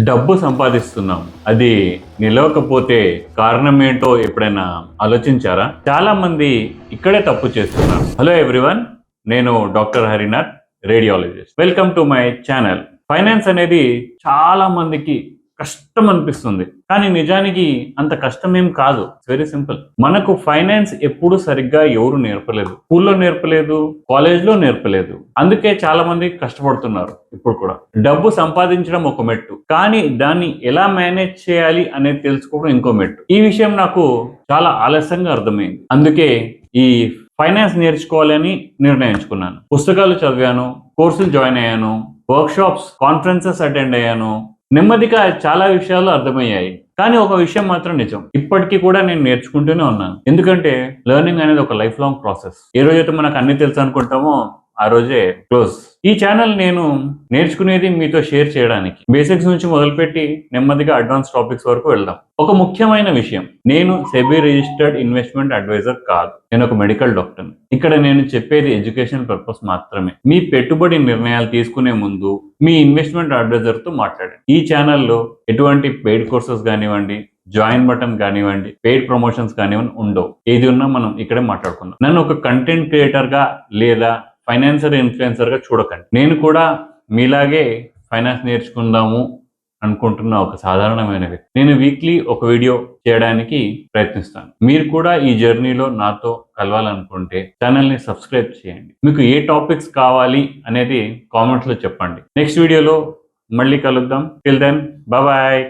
డబ్బు సంపాదిస్తున్నాం, అది నిలవకపోతే కారణం ఏంటో ఎప్పుడైనా ఆలోచించారా? చాలా మంది ఇక్కడే తప్పు చేస్తున్నారు. హలో ఎవ్రీవన్, నేను doctor Harinath, radiologist. Welcome to my channel. Finance అనేది చాలా మందికి కష్టం అనిపిస్తుంది, కానీ నిజానికి అంత కష్టమేం కాదు. Very simple. మనకు ఫైనాన్స్ ఎప్పుడు సరిగ్గా ఎవరు నేర్పలేదు. స్కూల్లో నేర్పలేదు, కాలేజ్లో నేర్పలేదు. అందుకే చాలా మంది కష్టపడుతున్నారు. ఇప్పుడు కూడా డబ్బు సంపాదించడం ఒక మెట్టు, కానీ దాన్ని ఎలా మేనేజ్ చేయాలి అనేది తెలుసుకోవడం ఇంకో మెట్టు. ఈ విషయం నాకు చాలా ఆలస్యంగా అర్థమైంది. అందుకే ఈ ఫైనాన్స్ నేర్చుకోవాలని నిర్ణయించుకున్నాను. పుస్తకాలు చదివాను, కోర్సులు జాయిన్ అయ్యాను, వర్క్షాప్స్, కాన్ఫరెన్సెస్ అటెండ్ అయ్యాను. నెమ్మదిగా చాలా విషయాలు అర్థమయ్యాయి. కానీ ఒక విషయం మాత్రం నిజం, ఇప్పటికీ కూడా నేను నేర్చుకుంటూనే ఉన్నాను. ఎందుకంటే లెర్నింగ్ అనేది ఒక లైఫ్ లాంగ్ ప్రాసెస్. ఏ రోజైతే మనకు అన్ని తెలుసు అనుకుంటామో ఆ రోజే క్లోజ్. ఈ ఛానల్ నేను నేర్చుకునేది మీతో షేర్ చేయడానికి. బేసిక్స్ నుంచి మొదలుపెట్టి నెమ్మదిగా అడ్వాన్స్ టాపిక్స్ వరకు వెళ్దాం. ఒక ముఖ్యమైన విషయం, నేను సెబీ రిజిస్టర్డ్ ఇన్వెస్ట్మెంట్ అడ్వైజర్ కాదు. నేను ఒక మెడికల్ డాక్టర్. ఇక్కడ నేను చెప్పేది ఎడ్యుకేషన్ పర్పస్ మాత్రమే. మీ పెట్టుబడి నిర్ణయాలు తీసుకునే ముందు మీ ఇన్వెస్ట్మెంట్ అడ్వైజర్ తో మాట్లాడండి. ఈ ఛానల్లో ఎటువంటి పెయిడ్ కోర్సెస్ కానివ్వండి, జాయిన్ బటన్ కానివ్వండి, పెయిడ్ ప్రమోషన్స్ కానివ్వండి ఉండవు. ఏది ఉన్నా మనం ఇక్కడే మాట్లాడుకుందాం. నన్ను ఒక కంటెంట్ క్రియేటర్ గా లేదా ఫైనాన్షియల్ ఇన్ఫ్లుయెన్సర్ గా చూడకండి. నేను కూడా మీలాగే ఫైనాన్స్ నేర్చుకుందాము అనుకుంటున్న ఒక సాధారణమైన వ్యక్తి. నేను వీక్లీ ఒక వీడియో చేయడానికి ప్రయత్నిస్తాను. మీరు కూడా ఈ జర్నీలో నాతో కలవాలనుకుంటే ఛానల్ ని సబ్స్క్రైబ్ చేయండి. మీకు ఏ టాపిక్స్ కావాలి అనేది కామెంట్స్ లో చెప్పండి. నెక్స్ట్ వీడియోలో మళ్ళీ కలుద్దాం. Till then, bye.